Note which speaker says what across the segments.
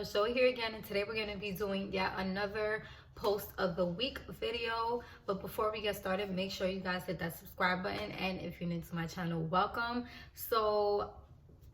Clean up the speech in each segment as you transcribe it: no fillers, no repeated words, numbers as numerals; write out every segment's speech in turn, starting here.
Speaker 1: Show here again, and today we're going to be doing yet another post of the week video. But before we get started, make sure you guys hit that subscribe button, and if you're new to my channel, welcome. So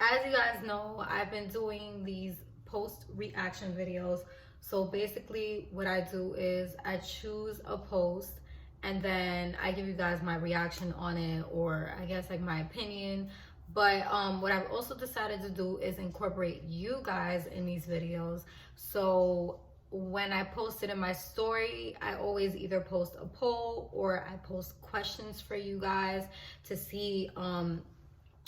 Speaker 1: as you guys know, I've been doing these post reaction videos. So basically what I do is I choose a post and then I give you guys my reaction on it, or I guess like my opinion. But what I've also decided to do is incorporate you guys in these videos. So when I post it in my story, I always either post a poll or I post questions for you guys to see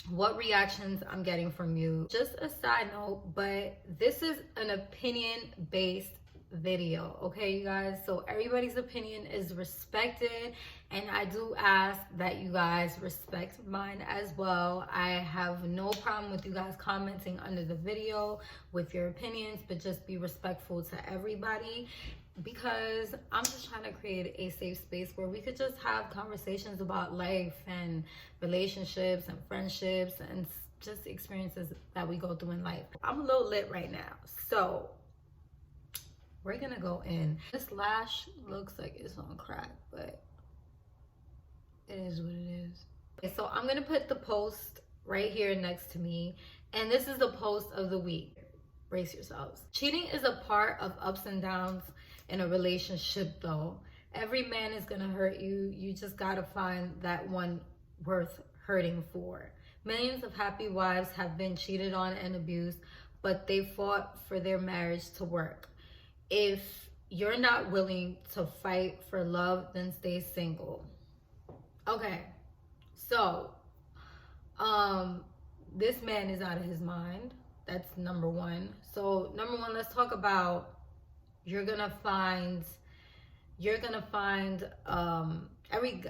Speaker 1: what reactions I'm getting from you. Just a side note, but this is an opinion-based video, okay, you guys? So everybody's opinion is respected, and I do ask that you guys respect mine as well. I have no problem with you guys commenting under the video with your opinions, but just be respectful to everybody, because I'm just trying to create a safe space where we could just have conversations about life and relationships and friendships and just experiences that we go through in life. I'm a little lit right now, so we're gonna go in. This lash looks like it's on crack, but it is what it is. Okay, so I'm gonna put the post right here next to me, and this is the post of the week. Brace yourselves. Cheating is a part of ups and downs in a relationship though. Every man is gonna hurt you. You just gotta find that one worth hurting for. Millions of happy wives have been cheated on and abused, but they fought for their marriage to work. If you're not willing to fight for love, then stay single. Okay, so this man is out of his mind. That's number one. So number one, let's talk about you're gonna find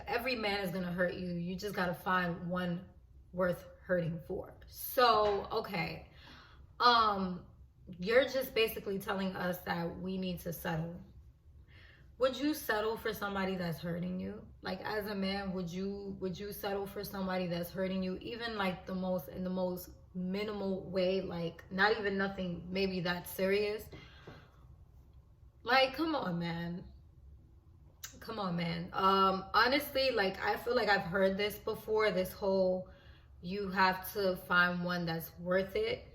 Speaker 1: every man is gonna hurt you. You just gotta find one worth hurting for. So okay, you're just basically telling us that we need to settle. Would you settle for somebody that's hurting you? Like, as a man, would you settle for somebody that's hurting you, even like in the most minimal way, like not even nothing maybe that serious? Like, come on, man. Come on, man. Honestly, like, I feel like I've heard this before, this whole you have to find one that's worth it.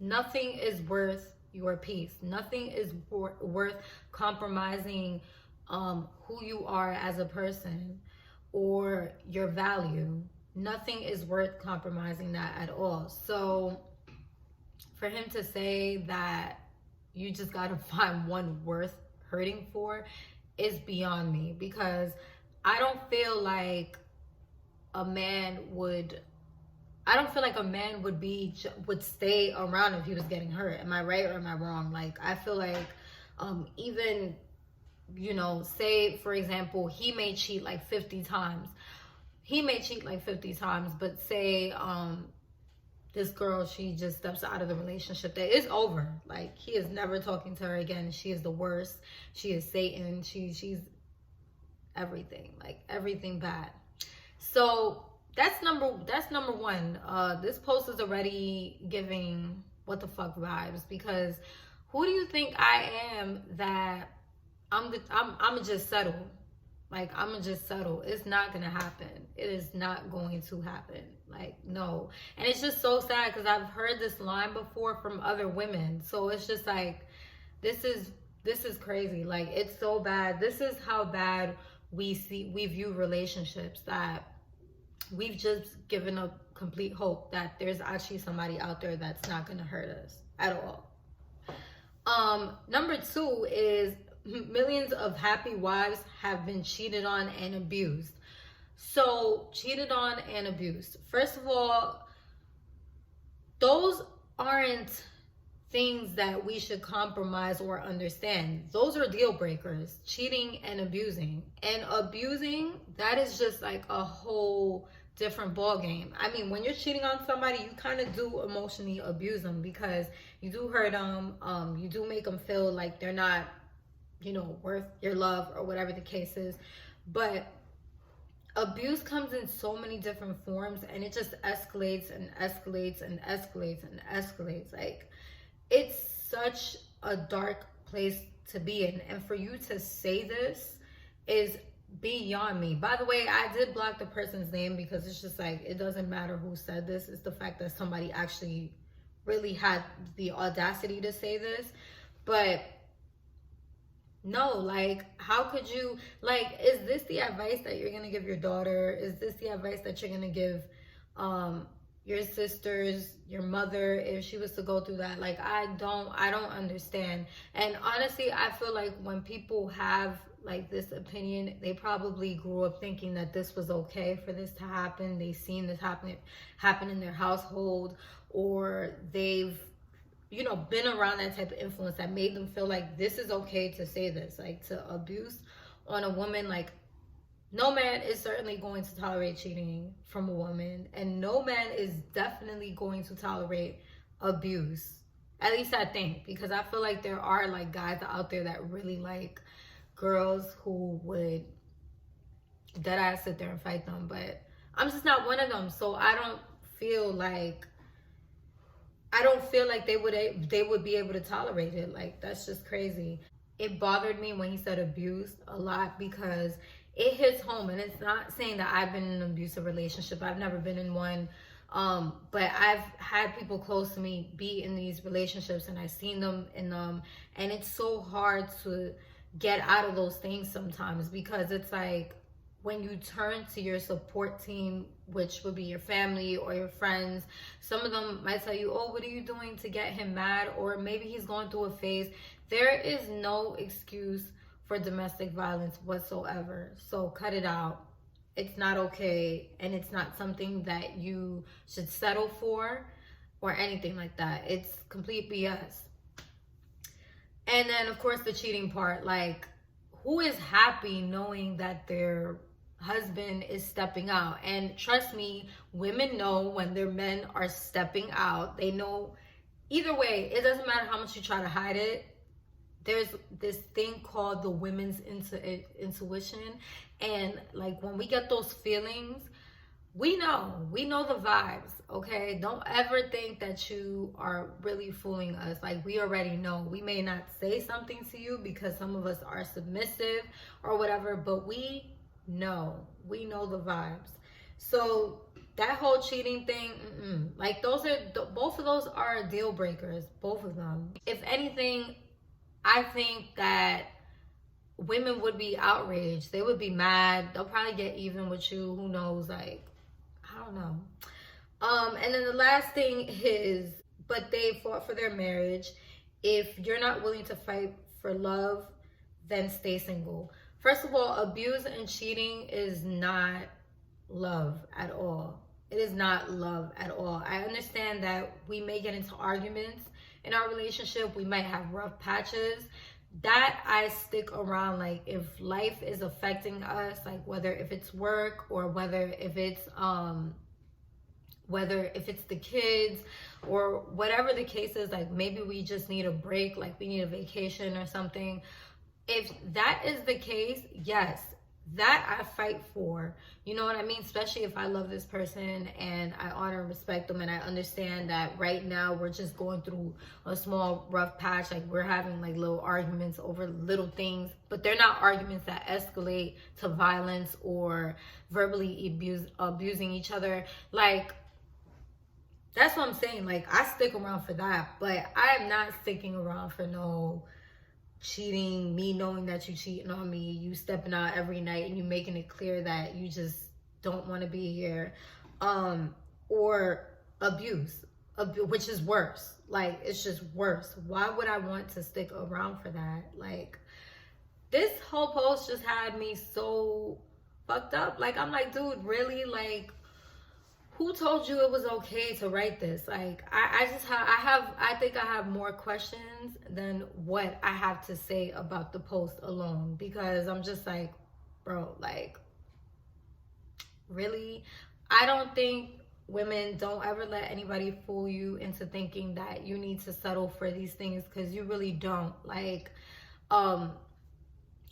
Speaker 1: Nothing is worth your peace. Nothing is worth compromising who you are as a person or your value. Nothing is worth compromising that at all. So for him to say that you just gotta find one worth hurting for is beyond me, because I don't feel like a man would would stay around if he was getting hurt. Am I right or am I wrong? Like, I feel like even, you know, say for example, he may cheat like 50 times. But say this girl, she just steps out of the relationship, that is over. Like, he is never talking to her again. She is the worst. She is Satan. She's everything, like everything bad. So that's number one. This post is already giving what the fuck vibes, because who do you think I am that I'ma just settle? Like, I'ma just settle. It's not gonna happen. It is not going to happen. Like, no. And it's just so sad, because I've heard this line before from other women. So it's just like, this is crazy. Like, it's so bad. This is how bad we view relationships, that we've just given up complete hope that there's actually somebody out there that's not going to hurt us at all. Number two is millions of happy wives have been cheated on and abused. So, cheated on and abused. First of all, those aren't things that we should compromise or understand. Those are deal breakers. Cheating and abusing. And abusing, that is just like a whole different ball game. I mean, when you're cheating on somebody, you kind of do emotionally abuse them, because you do hurt them. You do make them feel like they're not, you know, worth your love or whatever the case is. But abuse comes in so many different forms, and it just escalates and escalates and escalates and escalates. Like, it's such a dark place to be in. And for you to say this is beyond me. By the way, I did block the person's name because it's just like, it doesn't matter who said this. It's the fact that somebody actually really had the audacity to say this. But no, like, how could you, like, is this the advice that you're gonna give your daughter? Is this the advice that you're gonna give your sisters, your mother, if she was to go through that? Like, I don't understand. And honestly, I feel like when people have like this opinion, they probably grew up thinking that this was okay for this to happen. They've seen this happen in their household, or they've, you know, been around that type of influence that made them feel like this is okay to say this, like to abuse on a woman. Like, no man is certainly going to tolerate cheating from a woman, and no man is definitely going to tolerate abuse. At least I think, because I feel like there are like guys out there that really like girls who would deadass sit there and fight them, but I'm just not one of them. So I don't feel like they would be able to tolerate it. Like, that's just crazy. It bothered me when he said abuse a lot, because it hits home. And it's not saying that I've been in an abusive relationship. I've never been in one. But I've had people close to me be in these relationships, and I've seen them in them. And it's so hard to get out of those things sometimes, because it's like, when you turn to your support team, which would be your family or your friends, some of them might tell you, oh, what are you doing to get him mad? Or maybe he's going through a phase. There is no excuse for domestic violence whatsoever. So cut it out. It's not okay. And it's not something that you should settle for or anything like that. It's complete BS. And then, of course, the cheating part. Like, who is happy knowing that their husband is stepping out? And trust me, women know when their men are stepping out. They know either way. It doesn't matter how much you try to hide it. There's this thing called the women's intuition. And like, when we get those feelings, we know the vibes. Okay, don't ever think that you are really fooling us. Like, we already know. We may not say something to you because some of us are submissive or whatever, but we know the vibes. So that whole cheating thing, like, both of those are deal breakers, both of them. If anything, I think that women would be outraged. They would be mad. They'll probably get even with you. Who knows? Like, I don't know. And then the last thing is, but they fought for their marriage. If you're not willing to fight for love, then stay single. First of all, abuse and cheating is not love at all. It is not love at all. I understand that we may get into arguments in our relationship. We might have rough patches. That I stick around. Like, if life is affecting us, like if it's work, or whether if it's the kids, or whatever the case is, like maybe we just need a break, like we need a vacation or something. If that is the case, yes, that I fight for. You know what I mean? Especially if I love this person and I honor and respect them, and I understand that right now we're just going through a small rough patch. Like, we're having like little arguments over little things, but they're not arguments that escalate to violence or verbally abusing each other. Like, that's what I'm saying. Like, I stick around for that, but I'm not sticking around for no cheating, me knowing that you cheating on me, you stepping out every night and you making it clear that you just don't want to be here, or abuse, which is worse. Like, it's just worse. Why would I want to stick around for that? Like, this whole post just had me so fucked up. Like, I'm like, dude, really? Like, who told you it was okay to write this? Like, I think I have more questions than what I have to say about the post alone, because I'm just like, bro, like, really? I don't think women, don't ever let anybody fool you into thinking that you need to settle for these things, because you really don't. Like,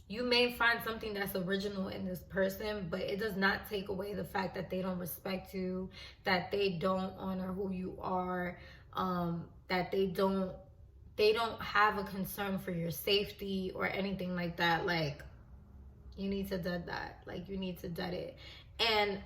Speaker 1: you may find something that's original in this person, but it does not take away the fact that they don't respect you, that they don't honor who you are, that they don't they don't have a concern for your safety or anything like that, like, you need to dead that. Like, you need to dead it. And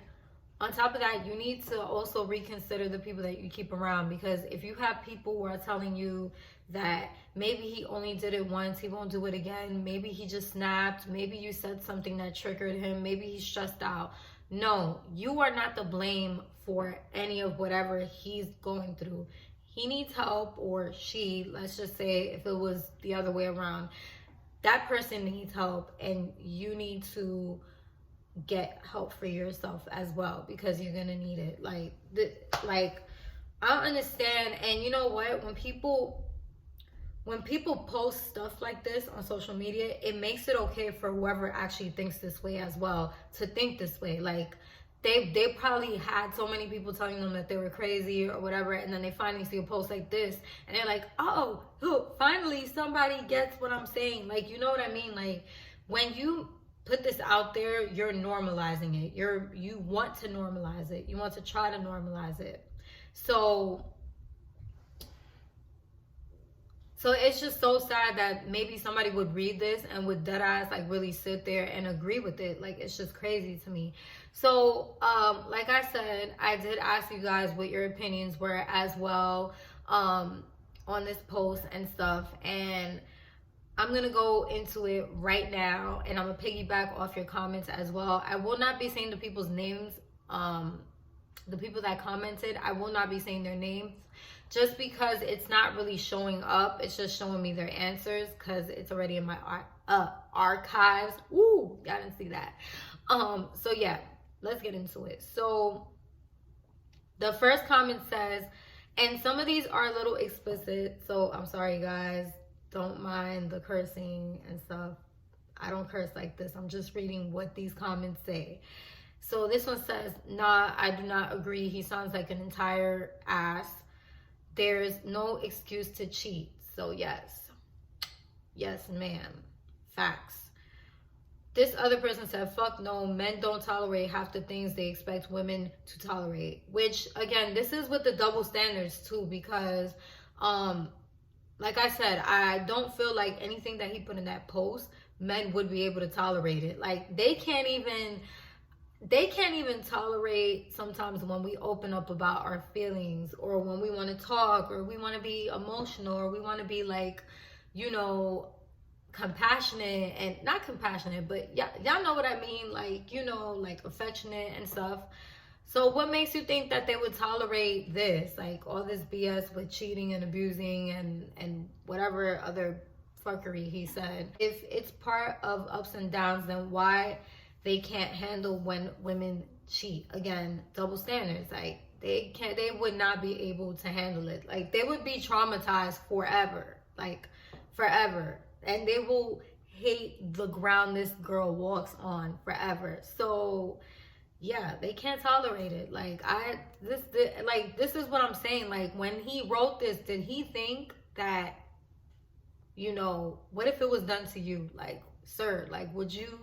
Speaker 1: on top of that, you need to also reconsider the people that you keep around, because if you have people who are telling you that maybe he only did it once, he won't do it again, maybe he just snapped, maybe you said something that triggered him, maybe he's stressed out. No, you are not to blame for any of whatever he's going through. He needs help, or she, let's just say if it was the other way around, that person needs help, and you need to get help for yourself as well, because you're gonna need it. Like I understand. And you know what, when people post stuff like this on social media, it makes it okay for whoever actually thinks this way as well to think this way. Like, they probably had so many people telling them that they were crazy or whatever, and then they finally see a post like this and they're like, oh, finally somebody gets what I'm saying. Like, you know what I mean? Like, when you put this out there, you're normalizing it. You want to normalize it. You want to try to normalize it. So it's just so sad that maybe somebody would read this and would deadass like really sit there and agree with it. Like, it's just crazy to me. So like I said, I did ask you guys what your opinions were as well on this post and stuff, and I'm gonna go into it right now, and I'm gonna piggyback off your comments as well. I will not be saying the people's names, the people that commented, I will not be saying their names, just because it's not really showing up. It's just showing me their answers because it's already in my archives. Ooh, y'all didn't see that. So yeah, let's get into it. So the first comment says, and some of these are a little explicit, so I'm sorry guys, don't mind the cursing and stuff. I don't curse like this. I'm just reading what these comments say. So this one says, nah, I do not agree. He sounds like an entire ass. There's no excuse to cheat. So yes. Yes, ma'am. Facts. This other person said, fuck no, men don't tolerate half the things they expect women to tolerate. Which, again, this is with the double standards too, because like I said, I don't feel like anything that he put in that post, men would be able to tolerate it. Like, they can't even tolerate sometimes when we open up about our feelings, or when we want to talk, or we want to be emotional, or we want to be like, you know, compassionate, and not compassionate, but y'all know what I mean, like, you know, like affectionate and stuff. So what makes you think that they would tolerate this, like all this BS with cheating and abusing and whatever other fuckery he said? If it's part of ups and downs, then why they can't handle when women cheat? Again, double standards. Like, they would not be able to handle it. Like, they would be traumatized forever, like forever, and they will hate the ground this girl walks on forever. So yeah, they can't tolerate it. Like, this is what I'm saying. Like, when he wrote this, did he think that, you know, what if it was done to you? Like, sir, like, would you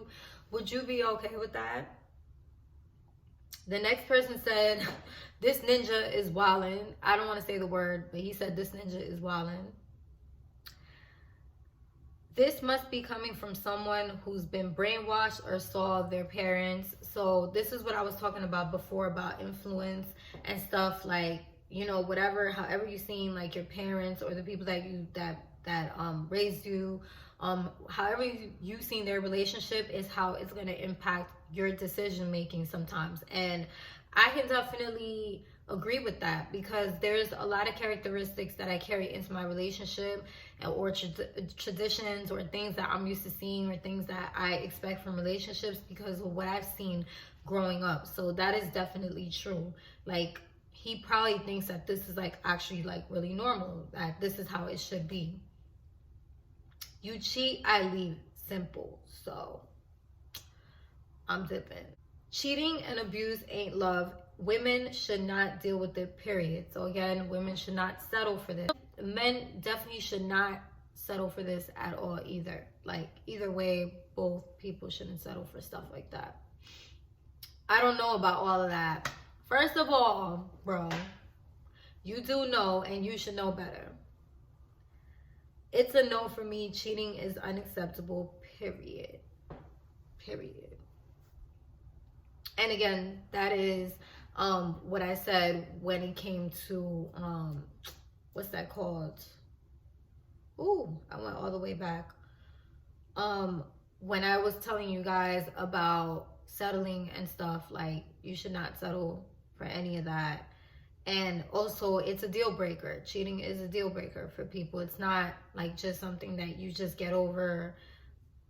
Speaker 1: be okay with that? The next person said, this ninja is wildin'. I don't want to say the word, but he said this ninja is wildin'. This must be coming from someone who's been brainwashed or saw their parents. So this is what I was talking about before, about influence and stuff. Like, you know, whatever, however you seen like your parents or the people that raised you, however you seen their relationship is how it's going to impact your decision making sometimes. And I can definitely agree with that, because there's a lot of characteristics that I carry into my relationship, or traditions, or things that I'm used to seeing, or things that I expect from relationships because of what I've seen growing up. So that is definitely true. Like, he probably thinks that this is like actually like really normal, that this is how it should be. You cheat, I leave. Simple. So I'm dipping. Cheating and abuse ain't love. Women should not deal with it, period. So again, women should not settle for this. Men definitely should not settle for this at all either. Like, either way, both people shouldn't settle for stuff like that. I don't know about all of that. First of all, bro, you do know, and you should know better. it's a no for me. Cheating is unacceptable, period. Period. And again, that is what I said when it came to what's that called? Ooh, I went all the way back. When I was telling you guys about settling and stuff, like you should not settle for any of that. And also, it's a deal breaker. Cheating is a deal breaker for people. It's not like just something that you just get over.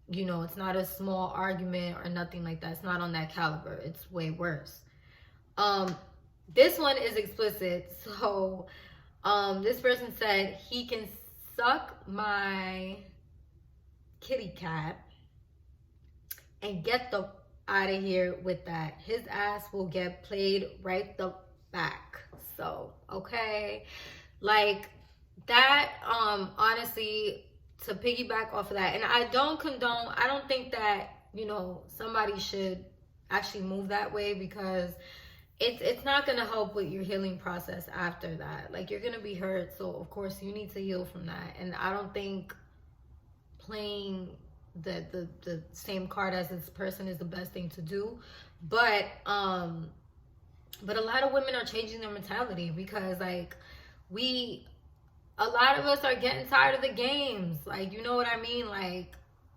Speaker 1: You know, it's not a small argument or nothing like that. It's not on that caliber. It's way worse. This one is explicit. So, this person said he can suck my kitty cat and get the out of here with that. His ass will get played right the back. So, okay. Like that, honestly, to piggyback off of that, and I don't condone, I don't think that, you know, somebody should actually move that way, because it's not going to help with your healing process after that. Like, you're going to be hurt, so of course you need to heal from that. And I don't think playing the same card as this person is the best thing to do. But a lot of women are changing their mentality, because like a lot of us are getting tired of the games. Like, you know what I mean? Like,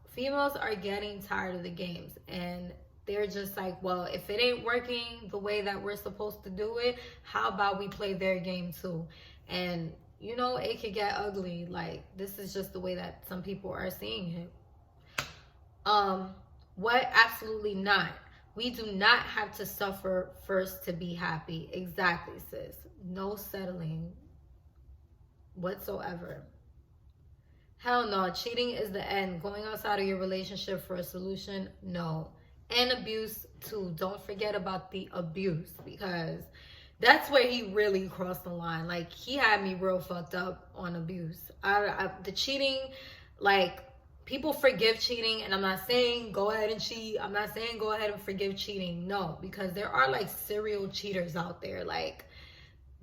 Speaker 1: females are getting tired of the games, and they're just like, well, if it ain't working the way that we're supposed to do it, how about we play their game too? And you know, it could get ugly. Like, this is just the way that some people are seeing it. What? Absolutely not. We do not have to suffer first to be happy. Exactly, sis. No settling whatsoever. Hell no. Cheating is the end. Going outside of your relationship for a solution, no. And abuse too. Don't forget about the abuse, because that's where he really crossed the line. Like, he had me real fucked up on abuse. The cheating, like, people forgive cheating, and I'm not saying go ahead and cheat. I'm not saying go ahead and forgive cheating. No, because there are like serial cheaters out there, like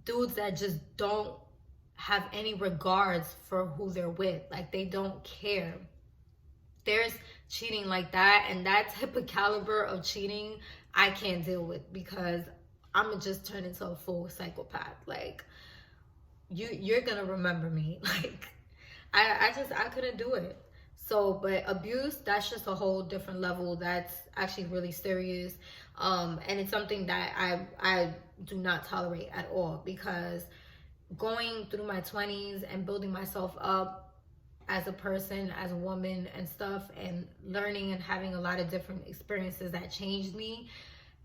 Speaker 1: dudes that just don't have any regards for who they're with. Like, they don't care. There's cheating like that, and that type of caliber of cheating I can't deal with, because I'm gonna just turn into a full psychopath. Like, you're gonna remember me. Like, I couldn't do it. So, but abuse, that's just a whole different level. That's actually really serious. And it's something that I do not tolerate at all, because going through my 20s and building myself up as a person, as a woman and stuff, and learning and having a lot of different experiences that changed me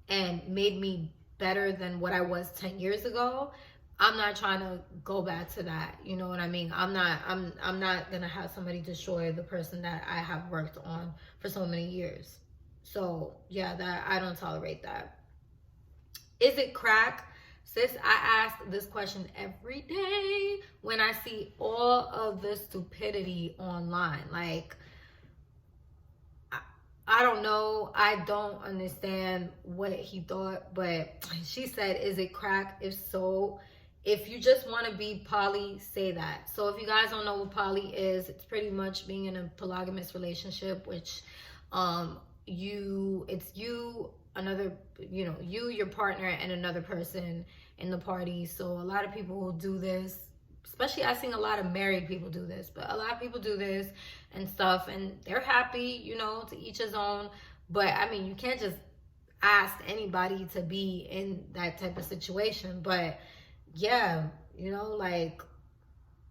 Speaker 1: and made me better than what I was 10 years ago. I'm not trying to go back to that. You know what I mean? I'm not gonna have somebody destroy the person that I have worked on for so many years. So yeah, that I don't tolerate that. Is it crack? Sis, I ask this question every day when I see all of the stupidity online. Like, I don't know. I don't understand what he thought, but she said, is it crack? If so, if you just want to be poly, say that. So if you guys don't know what poly is, it's pretty much being in a polygamous relationship, which it's you, another, you know, you, your partner, and another person in the party. So a lot of people will do this, especially I've seen a lot of married people do this, but a lot of people do this and stuff, and they're happy, you know, to each his own. But I mean, you can't just ask anybody to be in that type of situation. But yeah, you know, like,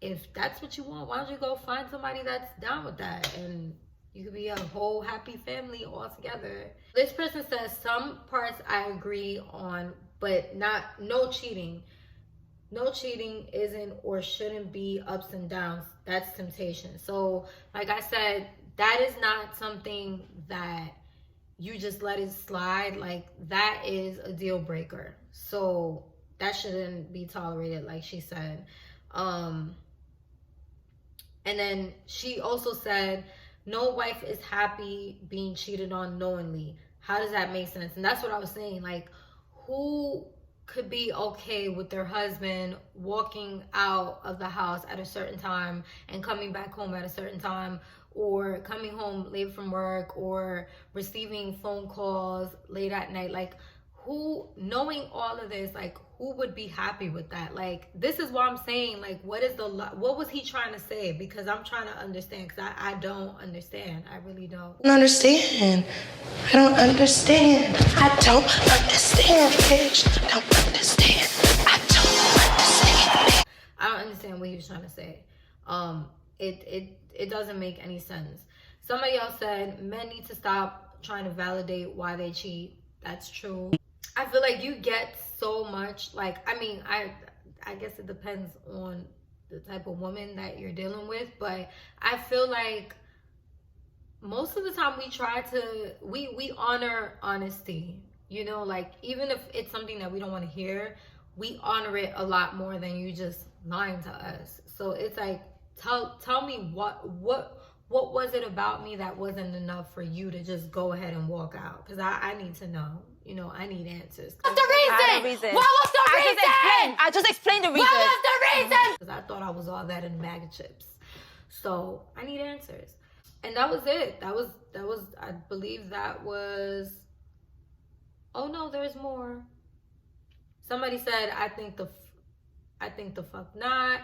Speaker 1: if that's what you want, why don't you go find somebody that's down with that, and you could be a whole happy family all together. This person says, some parts I agree on, but no cheating. No cheating isn't or shouldn't be ups and downs. That's temptation. So like I said, that is not something that you just let it slide. Like, that is a deal breaker. So that shouldn't be tolerated, like she said. And then she also said, no wife is happy being cheated on knowingly. How does that make sense? And that's what I was saying. Like, who could be okay with their husband walking out of the house at a certain time and coming back home at a certain time, or coming home late from work, or receiving phone calls late at night. Like, who, knowing all of this, like, who would be happy with that? Like, this is what I'm saying. Like, what was he trying to say? Because I'm trying to understand, because I don't understand. I really don't
Speaker 2: understand. I don't understand. I don't understand, bitch. I don't understand. I don't understand.
Speaker 1: I don't understand what he was trying to say. It doesn't make any sense. Somebody else said men need to stop trying to validate why they cheat. That's true. I feel like you get so much, like, I mean, I guess it depends on the type of woman that you're dealing with, but I feel like most of the time we honor honesty, you know, like, even if it's something that we don't want to hear, we honor it a lot more than you just lying to us. So it's like, tell me what was it about me that wasn't enough for you to just go ahead and walk out? Because I need to know. You know, I need answers.
Speaker 3: What's the reason? What was the reason? I just explained the reason. What was the reason?
Speaker 1: Because I thought I was all that in a bag of chips. So I need answers. And that was it. That was I believe that was, oh no, there's more. Somebody said, I think the fuck not.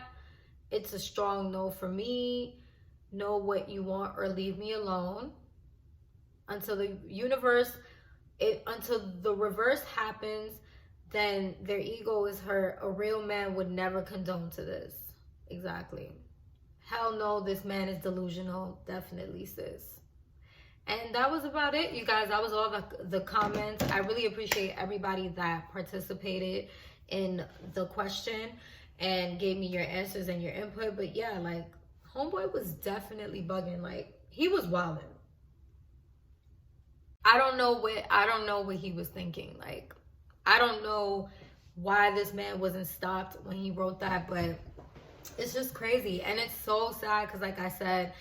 Speaker 1: It's a strong no for me. Know what you want or leave me alone. Until the reverse happens, then their ego is hurt. A real man would never condone to this. Exactly. Hell no, this man is delusional. Definitely, sis. And that was about it, you guys. That was all the comments. I really appreciate everybody that participated in the question and gave me your answers and your input. But yeah, like, homeboy was definitely bugging. Like, he was wilding. I don't know what he was thinking. Like, I don't know why this man wasn't stopped when he wrote that, but it's just crazy. And it's so sad because, like I said,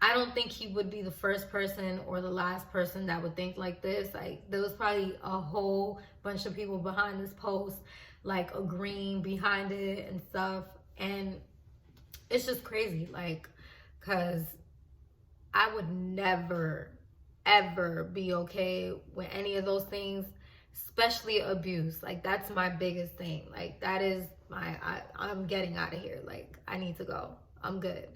Speaker 1: I don't think he would be the first person or the last person that would think like this. Like, there was probably a whole bunch of people behind this post, like, agreeing behind it and stuff. And it's just crazy, like, because I would never, ever be okay with any of those things, especially abuse. Like, that's my biggest thing. Like, that is I'm getting out of here. Like, I need to go. I'm good.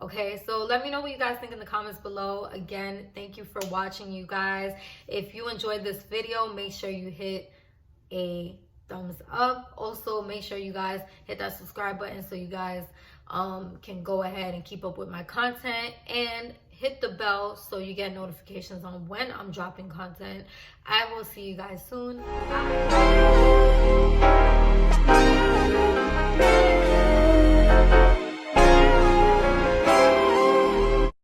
Speaker 1: Okay, so let me know what you guys think in the comments below. Again, thank you for watching, you guys. If you enjoyed this video, make sure you hit a thumbs up. Also, make sure you guys hit that subscribe button so you guys can go ahead and keep up with my content, and hit the bell so you get notifications on when I'm dropping content. I will see you guys soon. Bye.